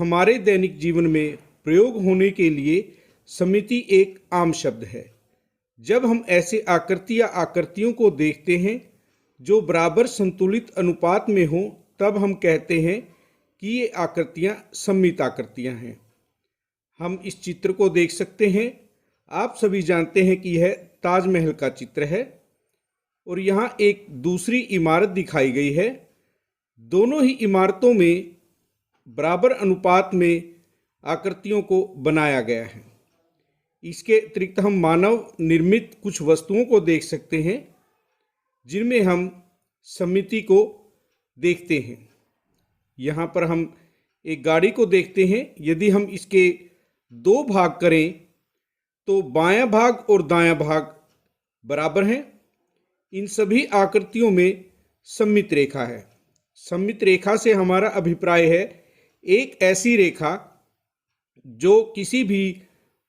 हमारे दैनिक जीवन में प्रयोग होने के लिए समिति एक आम शब्द है। जब हम ऐसे आकृति या आकृतियों को देखते हैं जो बराबर संतुलित अनुपात में हों, तब हम कहते हैं कि ये आकृतियाँ सममित आकृतियाँ हैं। हम इस चित्र को देख सकते हैं। आप सभी जानते हैं कि यह ताजमहल का चित्र है और यहाँ एक दूसरी इमारत दिखाई गई है। दोनों ही इमारतों में बराबर अनुपात में आकृतियों को बनाया गया है। इसके अतिरिक्त हम मानव निर्मित कुछ वस्तुओं को देख सकते हैं जिनमें हम सममिति को देखते हैं। यहाँ पर हम एक गाड़ी को देखते हैं। यदि हम इसके दो भाग करें तो बायां भाग और दायां भाग बराबर हैं। इन सभी आकृतियों में सममित रेखा है। सममित रेखा से हमारा अभिप्राय है एक ऐसी रेखा जो किसी भी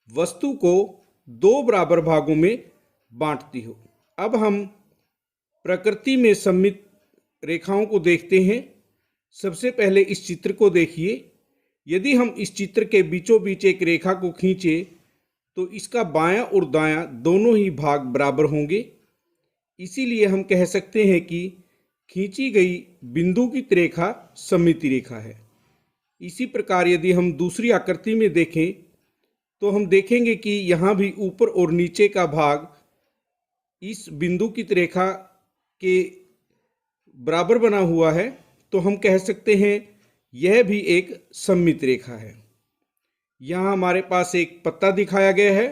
वस्तु को दो बराबर भागों में बांटती हो। अब हम प्रकृति में सममित रेखाओं को देखते हैं। सबसे पहले इस चित्र को देखिए। यदि हम इस चित्र के बीचों बीच एक रेखा को खींचे तो इसका बायां और दायां दोनों ही भाग बराबर होंगे। इसीलिए हम कह सकते हैं कि खींची गई बिंदुकित रेखा सममिति रेखा है। इसी प्रकार यदि हम दूसरी आकृति में देखें तो हम देखेंगे कि यहाँ भी ऊपर और नीचे का भाग इस बिंदुकित रेखा के बराबर बना हुआ है, तो हम कह सकते हैं यह भी एक सममित रेखा है। यहाँ हमारे पास एक पत्ता दिखाया गया है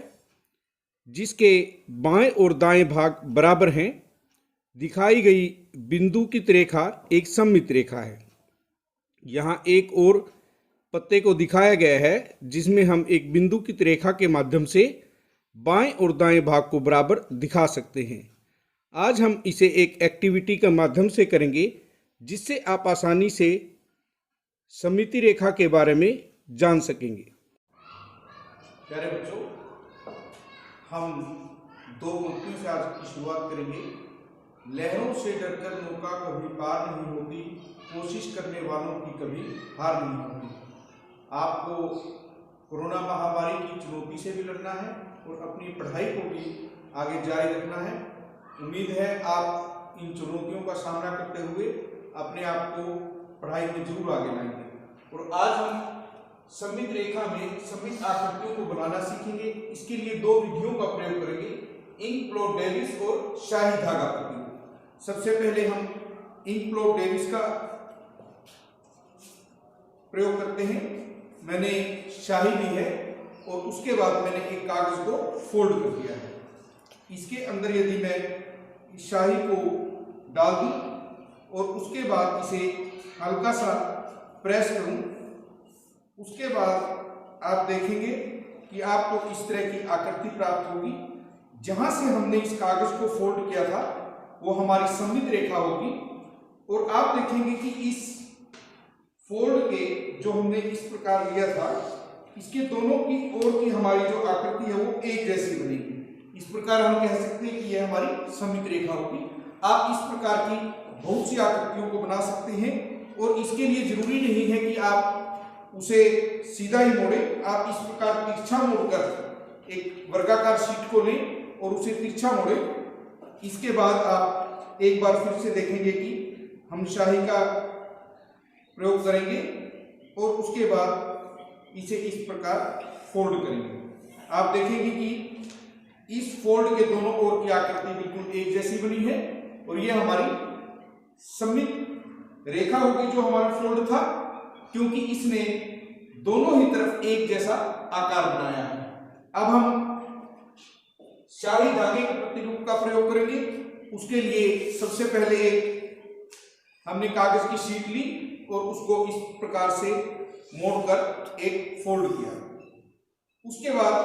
जिसके बाएं और दाएं भाग बराबर हैं। दिखाई गई बिंदुकित रेखा एक सममित रेखा है। यहाँ एक और पत्ते को दिखाया गया है जिसमें हम एक बिंदुकित रेखा के माध्यम से बाएं और दाएं भाग को बराबर दिखा सकते हैं। आज हम इसे एक एक्टिविटी के माध्यम से करेंगे जिससे आप आसानी से सममिति रेखा के बारे में जान सकेंगे। प्यारे बच्चों, हम दो पंक्तियों से आज की शुरुआत करेंगे। लहरों से डरकर नौका कभी पार नहीं होती, कोशिश करने वालों की कभी हार नहीं होती। आपको कोरोना महामारी की चुनौती से भी लड़ना है और अपनी पढ़ाई को भी आगे जारी रखना है। उम्मीद है आप इन चुनौतियों का सामना करते हुए अपने आप को पढ़ाई में जरूर आगे लाएंगे। और आज हम सममित रेखा में सममित आकृतियों को बनाना सीखेंगे। इसके लिए दो विधियों का प्रयोग करेंगे, इंक प्लॉट डेविस और शाही धागा पट्टी। सबसे पहले हम इंक प्लॉट डेविस का प्रयोग करते हैं। मैंने शाही ली है और उसके बाद मैंने एक कागज को फोल्ड कर दिया है। इसके अंदर यदि मैं इस शाही को डाल दूं और उसके बाद इसे हल्का सा प्रेस करूं, उसके बाद आप देखेंगे कि आपको इस तरह की आकृति प्राप्त होगी। जहां से हमने इस कागज को फोल्ड किया था वो हमारी सममित रेखा होगी और आप देखेंगे कि इस फोल्ड के जो हमने इस प्रकार लिया था, इसके दोनों की ओर की हमारी जो आकृति है वो एक जैसी बनेगी। इस प्रकार हम कह सकते हैं कि यह हमारी सममित रेखा होगी। आप इस प्रकार की बहुत सी आकृतियों को बना सकते हैं और इसके लिए जरूरी नहीं है कि आप उसे सीधा ही मोड़ें। आप इस प्रकार तिरछा मोड़कर एक वर्गाकार शीट को लें और उसे तिरछा मोड़ें। इसके बाद आप एक बार फिर से देखेंगे कि हम शाही का प्रयोग करेंगे और उसके बाद इसे इस प्रकार फोल्ड करेंगे। आप देखेंगे कि इस फोल्ड के दोनों ओर की आकृति बिल्कुल एक जैसी बनी है और यह हमारी सममित रेखा होगी जो हमारा फोल्ड था, क्योंकि इसने दोनों ही तरफ एक जैसा आकार बनाया है। अब हम शाही धागे के प्रतिरूप का प्रयोग करेंगे। उसके लिए सबसे पहले हमने कागज की शीट ली और उसको इस प्रकार से मोड़कर एक फोल्ड किया। उसके बाद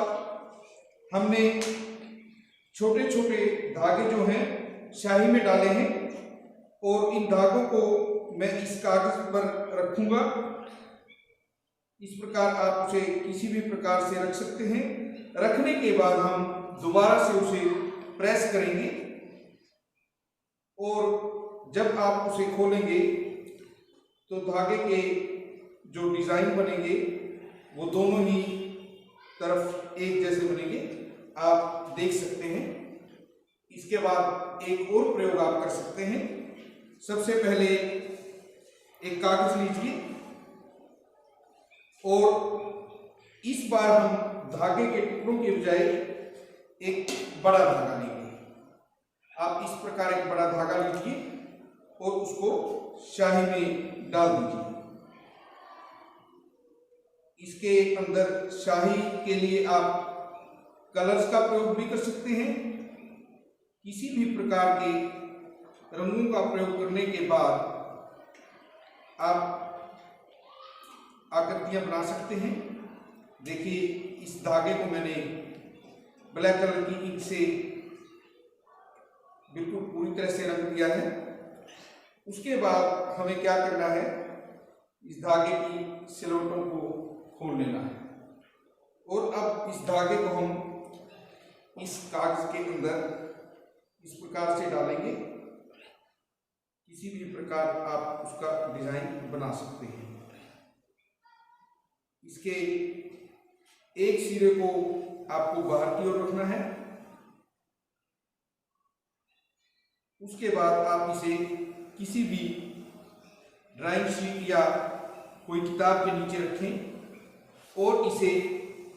हमने छोटे छोटे धागे जो हैं शाही में डाले हैं और इन धागों को मैं इस कागज पर रखूंगा। इस प्रकार आप उसे किसी भी प्रकार से रख सकते हैं। रखने के बाद हम दोबारा से उसे प्रेस करेंगे और जब आप उसे खोलेंगे तो धागे के जो डिजाइन बनेंगे वो दोनों ही तरफ एक जैसे बनेंगे, आप देख सकते हैं। इसके बाद एक और प्रयोग आप कर सकते हैं। सबसे पहले एक कागज लीजिए और इस बार हम धागे के टुकड़ों के बजाय एक बड़ा धागा लेंगे। आप इस प्रकार एक बड़ा धागा लीजिए और उसको स्याही में डाल दीजिए। इसके अंदर स्याही के लिए आप कलर्स का प्रयोग भी कर सकते हैं। किसी भी प्रकार के रंगों का प्रयोग करने के बाद आप आकृतियां बना सकते हैं। देखिए, इस धागे को मैंने ब्लैक कलर की इंक से बिल्कुल पूरी तरह से रंग दिया है। उसके बाद हमें क्या करना है, इस धागे की सिलवटों को खोल लेना है और अब इस धागे को हम इस कागज के अंदर इस प्रकार से डालेंगे। किसी भी प्रकार आप उसका डिजाइन बना सकते हैं। इसके एक सिरे को आपको बाहर की ओर रखना है। उसके बाद आप इसे किसी भी ड्राइंग शीट या कोई किताब के नीचे रखें और इसे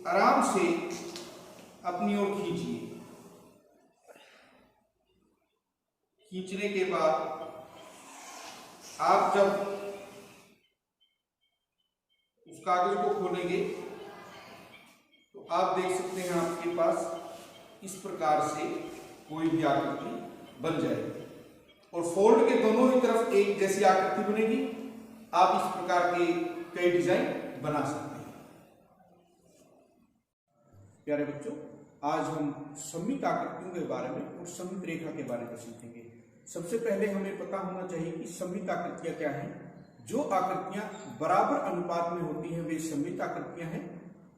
आराम से अपनी ओर खींचिए। खींचने के बाद आप जब उस कागज को खोलेंगे तो आप देख सकते हैं आपके पास इस प्रकार से कोई भी आकृति बन जाएगी और फोल्ड के दोनों ही तरफ एक जैसी आकृति बनेगी। आप इस प्रकार के कई डिजाइन बना सकते हैं। प्यारे बच्चों, आज हम सममित आकृतियों के बारे में और सममित रेखा के बारे में सीखेंगे। सबसे पहले हमें पता होना चाहिए कि सममित आकृतियां क्या हैं। जो आकृतियां बराबर अनुपात में होती हैं वे सममित आकृतियां हैं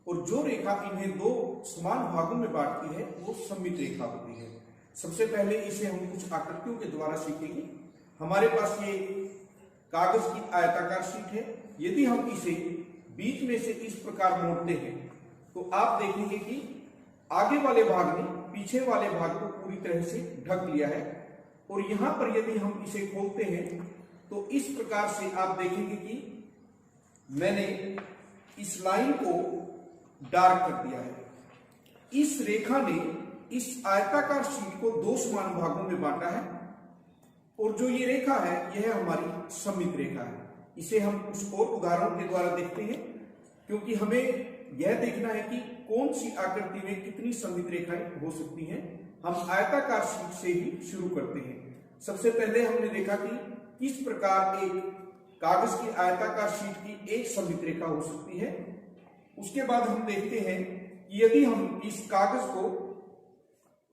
और जो रेखा इन्हें दो समान भागों में बांटती है वो सममित रेखा होती है। सबसे पहले इसे हम कुछ आकृतियों के द्वारा सीखेंगे। हमारे पास ये कागज की आयताकार शीट है। यदि हम इसे बीच में से इस प्रकार मोड़ते हैं तो आप देखेंगे कि आगे वाले भाग ने पीछे वाले भाग को पूरी तरह से ढक लिया है और यहां पर यदि हम इसे खोलते हैं तो इस प्रकार से आप देखेंगे कि मैंने इस लाइन को डार्क कर दिया है। इस रेखा ने इस आयताकार शीट को दो समान भागों में बांटा है और जो ये रेखा है यह हमारी सममित रेखा है। इसे हम कुछ और उदाहरणों के द्वारा देखते हैं क्योंकि हमें यह देखना है कि कौन सी आकृति में कितनी सममित रेखाएं हो सकती हैं। हम आयताकार शीट से ही शुरू करते हैं। सबसे पहले हमने देखा कि किस प्रकार एक कागज की आयताकार शीट की एक सममित रेखा हो सकती है। उसके बाद हम देखते हैं कि यदि हम इस कागज को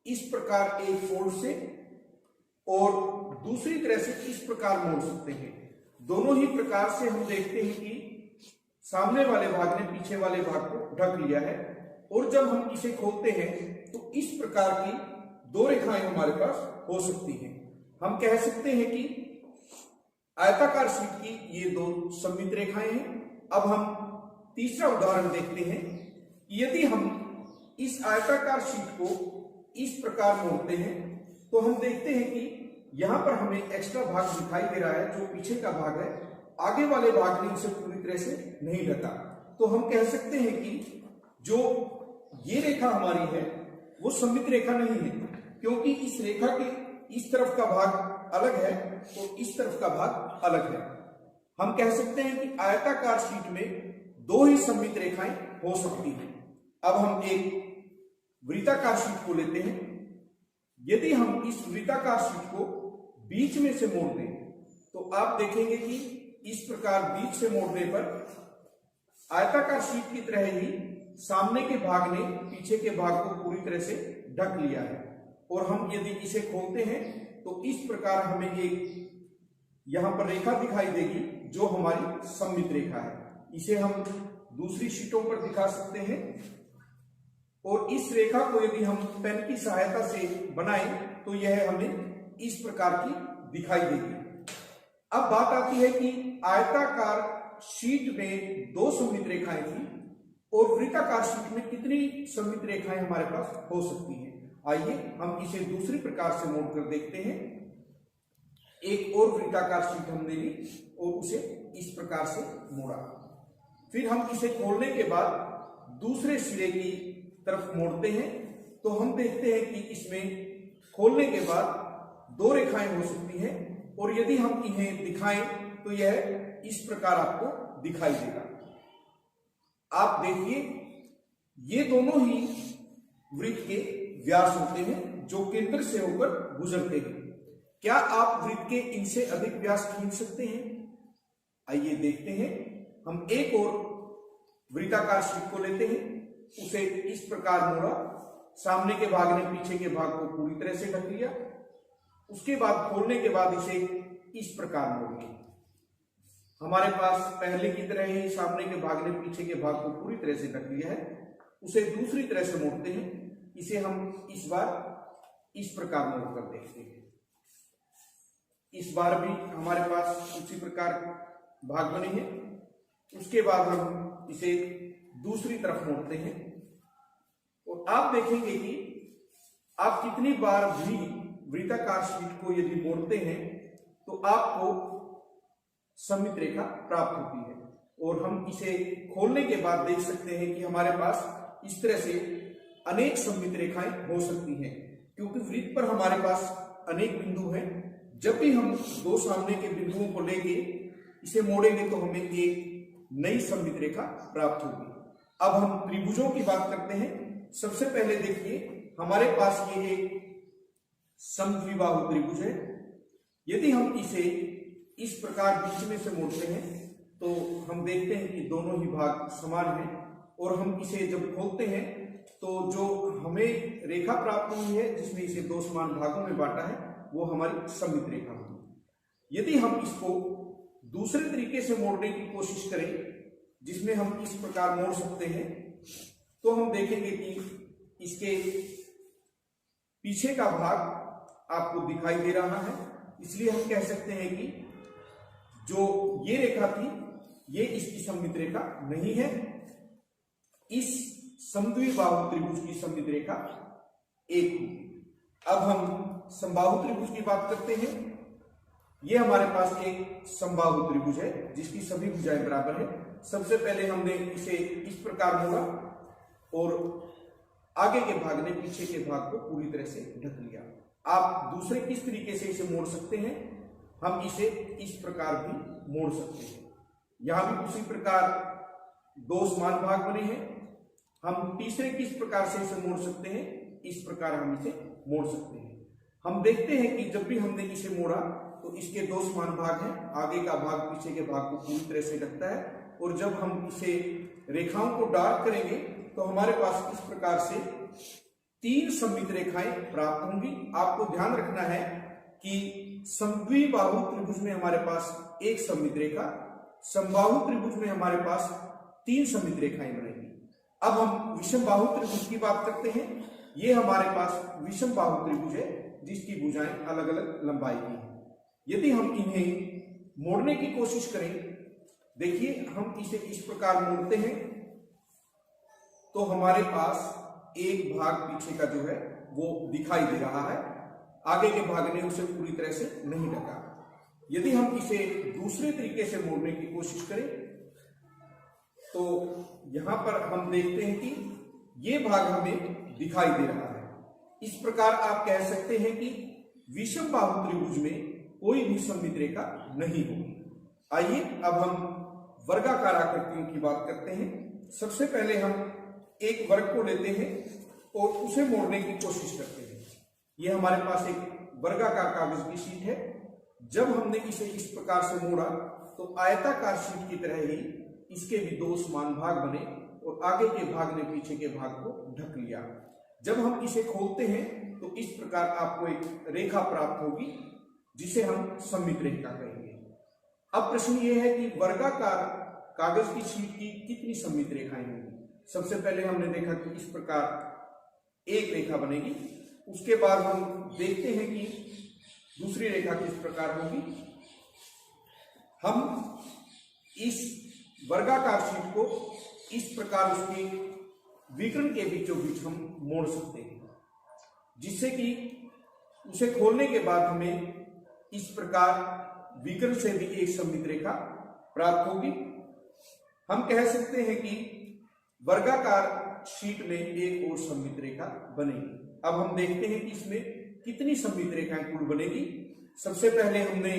इस प्रकार एक फोल्ड से और दूसरी तरह से इस प्रकार मोड़ सकते हैं। दोनों ही प्रकार से हम देखते हैं कि सामने वाले भाग ने पीछे वाले भाग को ढक लिया है और जब हम इसे खोलते हैं तो इस प्रकार की दो रेखाएं हमारे पास हो सकती हैं। हम कह सकते हैं कि आयताकार शीट की ये दो सममित रेखाएं हैं। अब हम तीसरा उदाहरण देखते हैं कि यदि हम इस आयताकार शीट को इस प्रकार मोड़ते हैं तो हम देखते हैं कि यहां पर हमें एक्स्ट्रा भाग दिखाई दे रहा है जो पीछे का भाग है। आगे वाले भाग ने इसे पूरी तरह से नहीं ढका। तो हम कह सकते हैं कि जो ये रेखा हमारी है वो सममित रेखा नहीं है क्योंकि इस रेखा के इस तरफ का भाग अलग है और इस तरफ का भाग अलग है। हम कह सकते हैं कि आयताकार शीट में दो ही सममित रेखाएं हो सकती हैं। अब हम एक वृत्ताकार शीट को लेते हैं। यदि हम इस वृत्ताकार शीट को बीच में से मोड़ दें तो आप देखेंगे कि इस प्रकार बीच से मोड़ने पर आयताकार शीट की तरह ही सामने के भाग ने पीछे के भाग को पूरी तरह से ढक लिया है और हम यदि इसे खोलते हैं तो इस प्रकार हमें एक यहां पर रेखा दिखाई देगी जो हमारी सममित रेखा है। इसे हम दूसरी शीटों पर दिखा सकते हैं और इस रेखा को यदि हम पेन की सहायता से बनाएं तो यह हमें इस प्रकार की दिखाई देगी। अब बात आती है कि आयताकार शीट में 2 सममित रेखाएं थी और वृत्ताकार शीट में कितनी सममित रेखाएं हमारे पास हो सकती हैं। आइए हम इसे दूसरी प्रकार से मोड़ कर देखते हैं। एक और वृत्ताकार शीट हमने ली और उसे इस प्रकार से मोड़ा। फिर हम इसे खोलने के बाद दूसरे सिरे की तरफ मोड़ते हैं तो हम देखते हैं कि इसमें खोलने के बाद 2 रेखाएं हो सकती हैं और यदि हम इन्हें दिखाएं तो यह इस प्रकार आपको दिखाई देगा। आप देखिए ये दोनों ही वृत्त के व्यास होते हैं जो केंद्र से होकर गुजरते हैं। क्या आप वृत्त के इनसे अधिक व्यास खींच सकते हैं? आइए देखते हैं। हम एक और वृत्ताकार शीट को लेते हैं, उसे इस प्रकार मोड़ा, सामने के भाग ने पीछे के भाग को पूरी तरह से ढक लिया। उसके बाद खोलने के बाद इसे इस प्रकार मोड़ लिया। हमारे पास पहले की तरह ही सामने के भाग ने पीछे के भाग को पूरी तरह से ढक लिया है। उसे दूसरी तरह से मोड़ते हैं। इसे हम इस बार इस प्रकार मोड़ कर देखते हैं। इस बार भी हमारे पास उसी प्रकार भाग बने हैं। उसके बाद हम इसे दूसरी तरफ मोड़ते हैं और आप देखेंगे कि आप कितनी बार भी वृत्ताकार शीट को यदि मोड़ते हैं तो आपको सममित रेखा प्राप्त होती है। और हम इसे खोलने के बाद देख सकते हैं कि हमारे पास इस तरह से अनेक सममित रेखाएं हो सकती हैं, क्योंकि वृत्त पर हमारे पास अनेक बिंदु हैं। जब भी हम 2 सामने के बिंदुओं को लेके इसे मोड़ेंगे तो हमें एक नई सममित रेखा प्राप्त होगी। अब हम त्रिभुजों की बात करते हैं। सबसे पहले देखिए हमारे पास ये एक समद्विबाहु त्रिभुज है। यदि हम इसे इस प्रकार बीच में से मोड़ते हैं तो हम देखते हैं कि दोनों ही भाग समान हैं और हम इसे जब खोलते हैं तो जो हमें रेखा प्राप्त हुई है जिसमें इसे 2 समान भागों में बांटा है वो हमारी सममित रेखा होगी। यदि हम इसको दूसरे तरीके से मोड़ने की कोशिश करें जिसमें हम इस प्रकार मोड़ सकते हैं तो हम देखेंगे कि इसके पीछे का भाग आपको दिखाई दे रहा है। इसलिए हम कह सकते हैं कि जो ये रेखा थी ये इसकी सममित रेखा नहीं है। इस समद्विबाहु त्रिभुज की सममित रेखा 1 होगी। अब हम समबाहु त्रिभुज की बात करते हैं। ये हमारे पास एक समबाहु त्रिभुज है जिसकी सभी भुजाएं बराबर है। सबसे पहले हमने इसे इस प्रकार मोड़ा और आगे के भाग ने पीछे के भाग को पूरी तरह से ढक लिया। आप दूसरे किस तरीके से इसे मोड़ सकते हैं? हम इसे इस प्रकार भी मोड़ सकते हैं। यहां भी उसी प्रकार 2 समान भाग बने हैं। हम तीसरे किस प्रकार से इसे मोड़ सकते हैं? इस प्रकार हम इसे मोड़ सकते हैं। हम देखते हैं कि जब भी हमने इसे मोड़ा तो इसके 2 समान भाग हैं। आगे का भाग पीछे के भाग को पूरी तरह से ढकता है और जब हम इसे रेखाओं को डार्क करेंगे तो हमारे पास इस प्रकार से 3 सममित रेखाएं प्राप्त होंगी। आपको ध्यान रखना है कि समद्विबाहु त्रिभुज में हमारे पास 1 सममित रेखा, समबाहु त्रिभुज में हमारे पास 3 सममित रेखाएं बनेगी। अब हम विषमबाहु त्रिभुज की बात करते हैं। ये हमारे पास विषमबाहु त्रिभुज है जिसकी भुजाएं अलग अलग लंबाई की हैं। यदि हम इन्हें मोड़ने की कोशिश करें, देखिए हम इसे इस प्रकार मोड़ते हैं तो हमारे पास एक भाग पीछे का जो है वो दिखाई दे रहा है, आगे के भाग ने उसे पूरी तरह से नहीं ढका। यदि हम इसे दूसरे तरीके से मोड़ने की कोशिश करें तो यहां पर हम देखते हैं कि ये भाग हमें दिखाई दे रहा है। इस प्रकार आप कह सकते हैं कि विषमबाहु त्रिभुज में कोई भी सममित रेखा नहीं होगी। आइए अब हम वर्गाकार आकृतियों की बात करते हैं। सबसे पहले हम एक वर्ग को लेते हैं और उसे मोड़ने की कोशिश करते हैं। यह हमारे पास एक वर्गाकार कागज की शीट है। जब हमने इसे इस प्रकार से मोड़ा तो आयताकार शीट की तरह ही इसके भी 2 समान भाग बने और आगे के भाग ने पीछे के भाग को ढक लिया। जब हम इसे खोलते हैं तो इस प्रकार आपको एक रेखा प्राप्त होगी जिसे हम सममित रेखा कहेंगे। अब प्रश्न यह है कि वर्गाकार कागज की शीट की कितनी सममित रेखाएं होंगी। सबसे पहले हमने देखा कि इस प्रकार एक रेखा बनेगी। उसके बाद हम देखते हैं कि दूसरी रेखा किस प्रकार होगी। हम इस वर्गाकार शीट को इस प्रकार उसके विकर्ण के बीचों बीच हम मोड़ सकते हैं, जिससे कि उसे खोलने के बाद हमें इस प्रकार विकर्ण से भी एक सममित रेखा प्राप्त होगी। हम कह सकते हैं कि वर्गाकार शीट में एक और सममित रेखा बनेगी। अब हम देखते हैं कि इसमें कितनी सममित रेखाएं कुल बनेगी। सबसे पहले हमने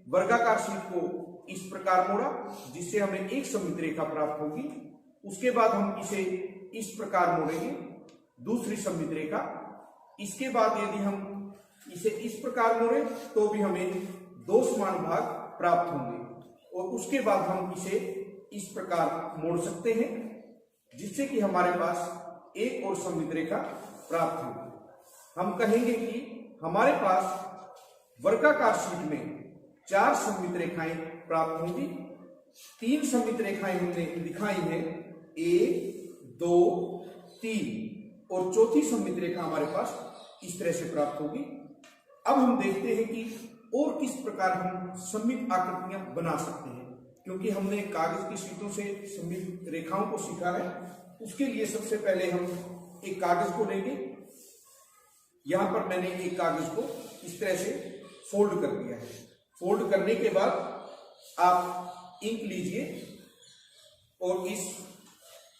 वर्गाकार शीट को इस प्रकार मोड़ा, जिससे हमें एक सममित रेखा प्राप्त होगी। उसके बाद हम इसे इस प्रकार मोड़ेंगे, दूसरी सममित रेखा। इसके बाद यदि हम इसे इस प्रकार मोड़े तो भी हमें दो समान भाग प्राप्त होंगे, और उसके बाद हम इसे इस प्रकार मोड़ सकते हैं, जिससे कि हमारे पास एक और सममित रेखा प्राप्त होगी। हम कहेंगे कि हमारे पास वर्गाकार शीट में 4 सममित रेखाएं प्राप्त होंगी। 3 सममित रेखाएं हमने दिखाई हैं, 1, 2, 3, और चौथी सममित रेखा हमारे पास इस तरह से प्राप्त होगी। अब हम देखते हैं कि और किस प्रकार हम सममित आकृतियां बना सकते हैं, क्योंकि हमने कागज की शीटों से सममित रेखाओं को सीखा है। उसके लिए सबसे पहले हम एक कागज को लेंगे। यहां पर मैंने एक कागज को इस तरह से फोल्ड कर दिया है। फोल्ड करने के बाद आप इंक लीजिए और इस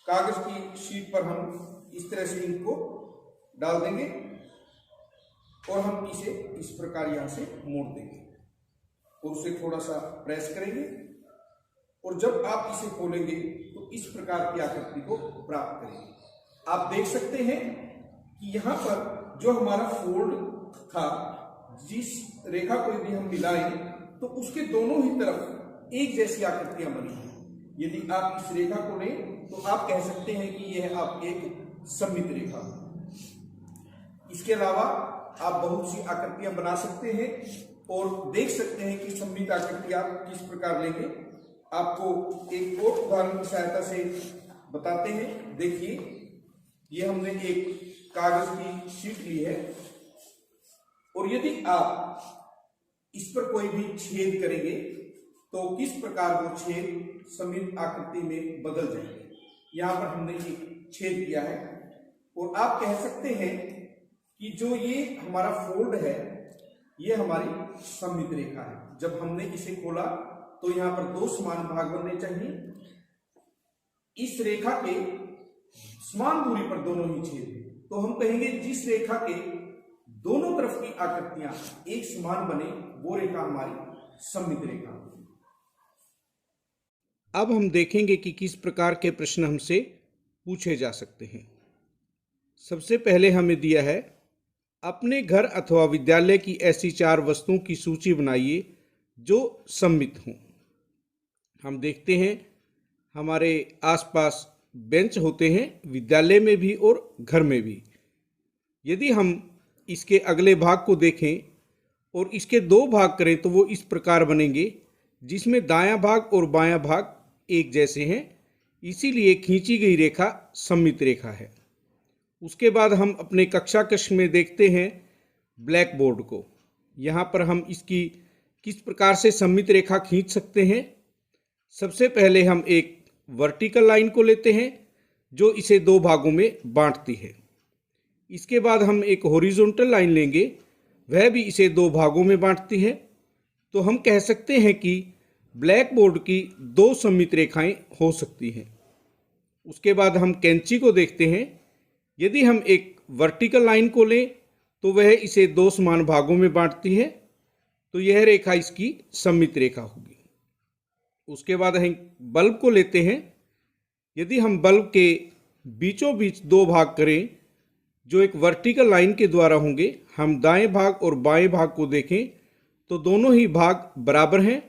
कागज की शीट पर हम इस तरह से इंक को डाल देंगे और हम इसे इस प्रकार यहां से मोड़ देंगे और उसे थोड़ा सा प्रेस करेंगे, और जब आप इसे खोलेंगे तो इस प्रकार की आकृति को प्राप्त करेंगे। आप देख सकते हैं कि यहाँ पर जो हमारा फोल्ड था, जिस रेखा को यदि हम मिलाएं तो उसके दोनों ही तरफ एक जैसी आकृतियां बनी हैं। यदि आप इस रेखा को लें तो आप कह सकते हैं कि यह आपकी एक सममित रेखा है। इसके अलावा आप बहुत सी आकृतियां बना सकते हैं और देख सकते हैं कि सममित आकृति आप किस प्रकार लेंगे। आपको एक और उदाहरण की सहायता से बताते हैं। देखिए, ये हमने एक कागज की शीट ली है, और यदि आप इस पर कोई भी छेद करेंगे तो किस प्रकार वो छेद सममित आकृति में बदल जाएंगे। यहां पर हमने एक छेद किया है, और आप कह सकते हैं कि जो ये हमारा फोल्ड है, ये हमारी सममित रेखा है। जब हमने इसे खोला तो यहां पर दो समान भाग बनने चाहिए। इस रेखा के समान दूरी पर दोनों ही छेद हैं, तो हम कहेंगे जिस रेखा के दोनों तरफ की आकृतियां एक समान बने वो रेखा हमारी सममित रेखा। अब हम देखेंगे कि किस प्रकार के प्रश्न हमसे पूछे जा सकते हैं। सबसे पहले हमें दिया है, अपने घर अथवा विद्यालय की ऐसी 4 वस्तुओं की सूची बनाइए जो सममित हों। हम देखते हैं हमारे आसपास बेंच होते हैं, विद्यालय में भी और घर में भी। यदि हम इसके अगले भाग को देखें और इसके 2 भाग करें तो वो इस प्रकार बनेंगे, जिसमें दायां भाग और बायां भाग एक जैसे हैं, इसीलिए खींची गई रेखा सममित रेखा है। उसके बाद हम अपने कक्षा कक्ष में देखते हैं ब्लैक बोर्ड को। यहाँ पर हम इसकी किस प्रकार से सममित रेखा खींच सकते हैं। सबसे पहले हम एक वर्टिकल लाइन को लेते हैं जो इसे 2 भागों में बांटती है। इसके बाद हम एक हॉरिजॉन्टल लाइन लेंगे, वह भी इसे 2 भागों में बांटती है। तो हम कह सकते हैं कि ब्लैक बोर्ड की 2 सममित रेखाएं हो सकती हैं। उसके बाद हम कैंची को देखते हैं। यदि हम एक वर्टिकल लाइन को लें तो वह इसे 2 समान भागों में बांटती है, तो यह रेखा इसकी सममित रेखा होगी। उसके बाद हम बल्ब को लेते हैं। यदि हम बल्ब के बीचों बीच 2 भाग करें जो एक वर्टिकल लाइन के द्वारा होंगे, हम दाएं भाग और बाएं भाग को देखें तो दोनों ही भाग बराबर हैं।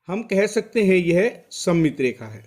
हम कह सकते हैं यह सममित रेखा है।